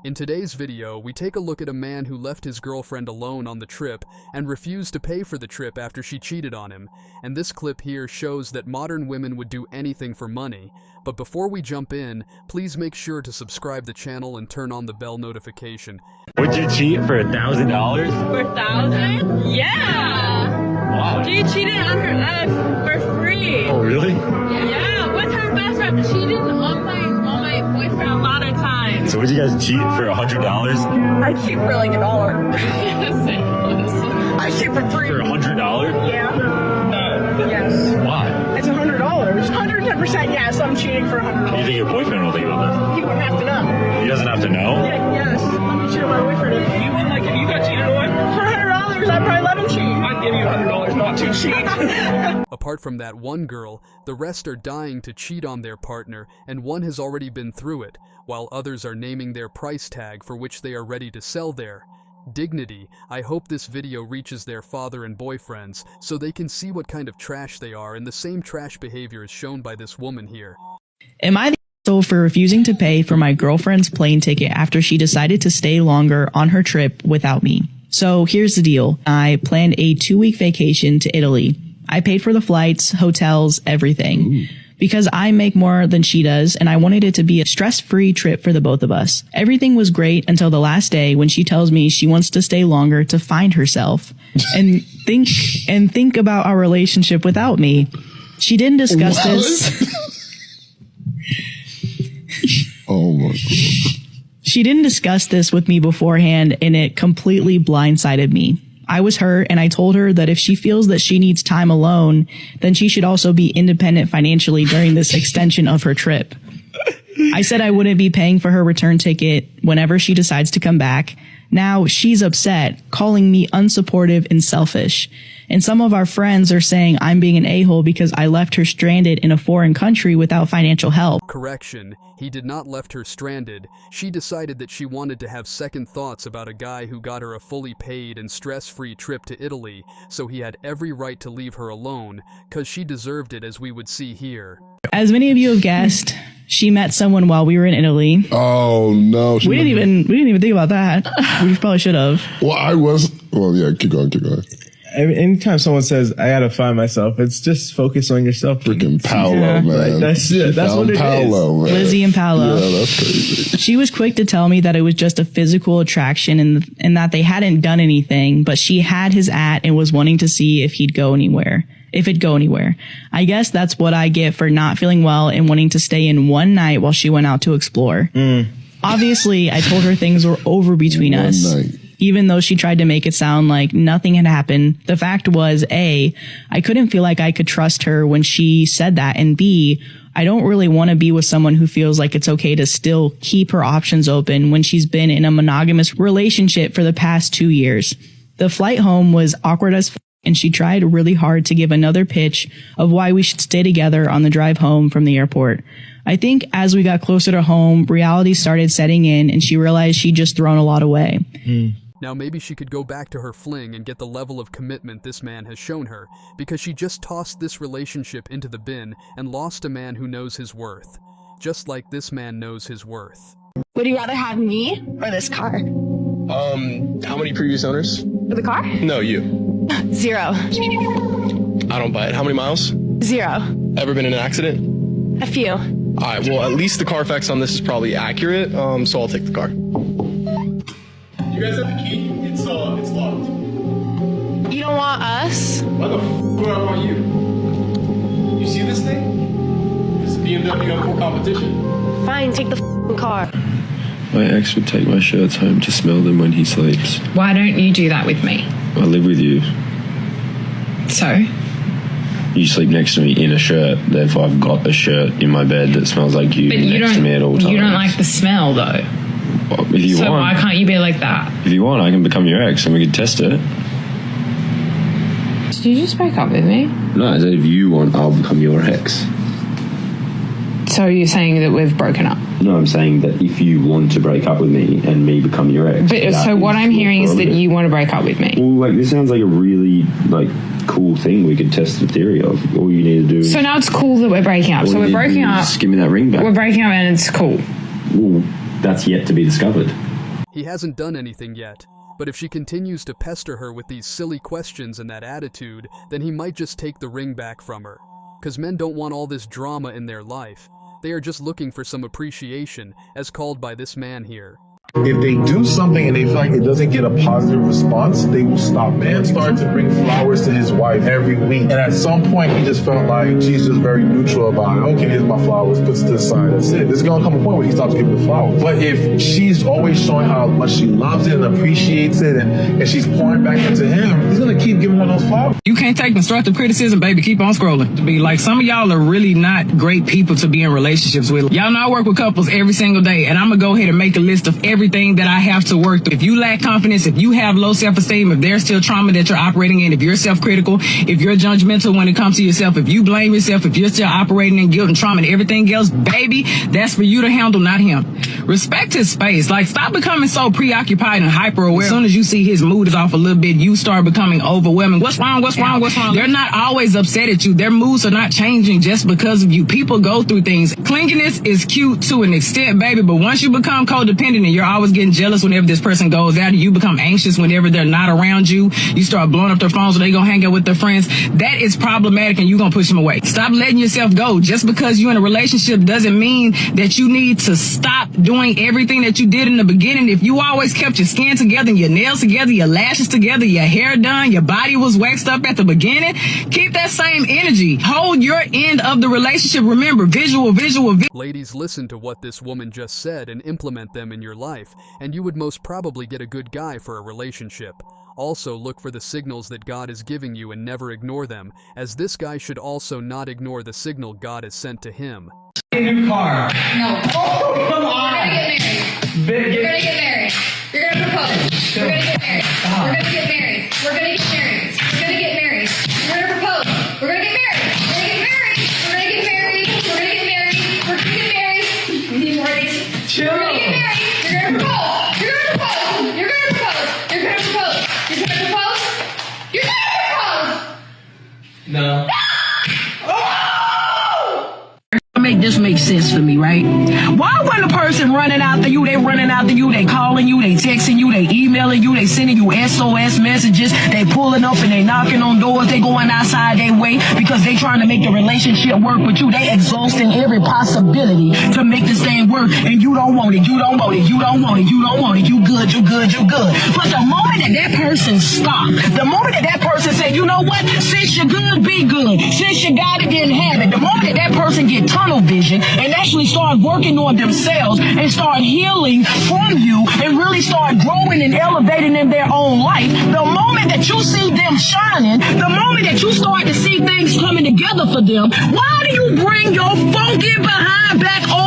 In today's video, we take a look at a man who left his girlfriend alone on the trip and refused to pay for the trip after she cheated on him. And this clip here shows that modern women would do anything for money. But before we jump in, please make sure to subscribe the channel and turn on the bell notification. Would you cheat for $1,000? For $1,000? Yeah! Wow. She cheated on her ex for free. Oh, really? Yeah, with her best friend. She cheated on my boyfriend a lot of times. So would you guys cheat for $100? I cheat for like $1. I cheat for free. For $100? Yeah. Yes. Why? It's $100. 110% yes, I'm cheating for $100. Do you think your boyfriend will think about He wouldn't have to know. this? He doesn't have to know? Yeah, yes. Let me cheat on my boyfriend. If you got cheated on for $100, I'd probably let him cheat. I'd give you $100 not to cheat. Apart from that one girl, the rest are dying to cheat on their partner, and one has already been through it, while others are naming their price tag for which they are ready to sell their dignity. I hope this video reaches their father and boyfriends so they can see what kind of trash they are, and the same trash behavior is shown by this woman here. Am I the asshole for refusing to pay for my girlfriend's plane ticket after she decided to stay longer on her trip without me? So here's the deal. I planned a 2-week vacation to Italy. I paid for the flights, hotels, everything. Ooh. Because I make more than she does, and I wanted it to be a stress-free trip for the both of us. Everything was great until the last day when she tells me she wants to stay longer to find herself and think about our relationship without me. She didn't discuss this. Oh my God. She didn't discuss this with me beforehand, and it completely blindsided me. I was hurt, and I told her that if she feels that she needs time alone, then she should also be independent financially during this extension of her trip. I said I wouldn't be paying for her return ticket whenever she decides to come back. Now she's upset, calling me unsupportive and selfish. And some of our friends are saying I'm being an a-hole because I left her stranded in a foreign country without financial help. Correction, he did not left her stranded. She decided that she wanted to have second thoughts about a guy who got her a fully paid and stress-free trip to Italy, so he had every right to leave her alone, cause she deserved it, as we would see here. As many of you have guessed, she met someone while we were in Italy. Oh no. We didn't even think about that. We probably should have. Well, yeah, keep going. Anytime someone says, I gotta find myself, it's just focus on yourself. Freaking Paolo, man. Like, that's it. That's what it Paolo, is. Man. Lizzie and Paolo. Yeah, that's crazy. She was quick to tell me that it was just a physical attraction and that they hadn't done anything, but she had his and was wanting to see if it'd go anywhere. I guess that's what I get for not feeling well and wanting to stay in one night while she went out to explore. Obviously, I told her things were over between us. Night. Even though she tried to make it sound like nothing had happened, the fact was, A, I couldn't feel like I could trust her when she said that, and B, I don't really want to be with someone who feels like it's okay to still keep her options open when she's been in a monogamous relationship for the past 2 years. The flight home was awkward as f***, and she tried really hard to give another pitch of why we should stay together on the drive home from the airport. I think as we got closer to home, reality started setting in, and she realized she'd just thrown a lot away. Now maybe she could go back to her fling and get the level of commitment this man has shown her, because she just tossed this relationship into the bin and lost a man who knows his worth. Just like this man knows his worth. Would you rather have me or this car? How many previous owners? For the car? No, you. 0. I don't buy it. How many miles? 0. Ever been in an accident? A few. Alright, well, at least the Carfax on this is probably accurate, so I'll take the car. You guys have the key? It's locked. You don't want us? Why the f*** would I want you? You see this thing? This is BMW M4 competition. Fine, take the car. My ex would take my shirts home to smell them when he sleeps. Why don't you do that with me? I live with you. So? You sleep next to me in a shirt, therefore I've got a shirt in my bed that smells like you next to me at all times. You don't like the smell, though. Well, if you want. So why can't you be like that? If you want, I can become your ex and we can test it. Did you just break up with me? No, I said if you want, I'll become your ex. So you're saying that we've broken up? No, I'm saying that if you want to break up with me and me become your ex. But so what I'm hearing is that you want to break up with me. Well, this sounds like a really, cool thing we could test the theory of. All you need to do is... So now it's cool that we're breaking up. So we're breaking up. Just give me that ring back. We're breaking up and it's cool. Well, that's yet to be discovered. He hasn't done anything yet. But if she continues to pester her with these silly questions and that attitude, then he might just take the ring back from her. 'Cause men don't want all this drama in their life. They are just looking for some appreciation, as called by this man here. If they do something and they feel like it doesn't get a positive response, they will stop. Man started to bring flowers to his wife every week. And at some point, he just felt like she's just very neutral about it. Okay, here's my flowers, puts to the side, that's it. There's going to come a point where he stops giving the flowers. But if she's always showing how much she loves it and appreciates it, and she's pouring back into him, he's going to keep giving her those flowers. You can't take constructive criticism, baby. Keep on scrolling. To be like, some of y'all are really not great people to be in relationships with. Y'all know I work with couples every single day, and I'm going to go ahead and make a list of everything that I have to work through. If you lack confidence, if you have low self-esteem, if there's still trauma that you're operating in, if you're self-critical, if you're judgmental when it comes to yourself, if you blame yourself, if you're still operating in guilt and trauma and everything else, baby, that's for you to handle, not him. Respect his space. Like, stop becoming so preoccupied and hyper-aware. As soon as you see his mood is off a little bit, you start becoming overwhelming. What's wrong? What's wrong? What's wrong? They're not always upset at you. Their moods are not changing just because of you. People go through things. Clinginess is cute to an extent, baby, but once you become codependent and you're always getting jealous whenever this person goes out, and you become anxious whenever they're not around you, you start blowing up their phones so they gonna hang out with their friends, that is problematic and you're gonna push them away. Stop letting yourself go. Just because you're in a relationship doesn't mean that you need to stop doing everything that you did in the beginning. If you always kept your skin together, your nails together, your lashes together, your hair done, your body was waxed up at the beginning, keep that same energy. Hold your end of the relationship. Remember, visual. Ladies, listen to what this woman just said and implement them in your life, and you would most probably get a good guy for a relationship. Also, look for the signals that God is giving you and never ignore them, as this guy should also not ignore the signal God has sent to him. In your car. No. Oh, come on. We're gonna get married. You're gonna propose. We're gonna get married. We're gonna get married. We're gonna get married. We're gonna get married. We're gonna propose. We're gonna get married. We're gonna get married. We're gonna get married. We're gonna get married. We're gonna get married. We need more of these. Chill. We're gonna get married. You're gonna propose. You're gonna propose. You're gonna propose. You're gonna propose. You're gonna propose. You're gonna propose. No. Make this make sense for me, right? Why when a person running after you, they running after you, they calling you, they texting you, they emailing you, they sending you SOS messages, they pulling up and they knocking on doors, they going outside their way because they trying to make the relationship work with you. They exhausting every possibility to make this thing work, and you don't want it, you don't want it, you don't want it, you don't want it, you good, you good, you good. But the moment that person stop, the moment that person say, you know what, since you're good, be good. Since you got it, then have it. The moment that person get tunnel vision and actually start working on themselves and start healing from you and really start growing and elevating in their own life, the moment that you see them shining, the moment that you start to see things coming together for them, why do you bring your funky behind back on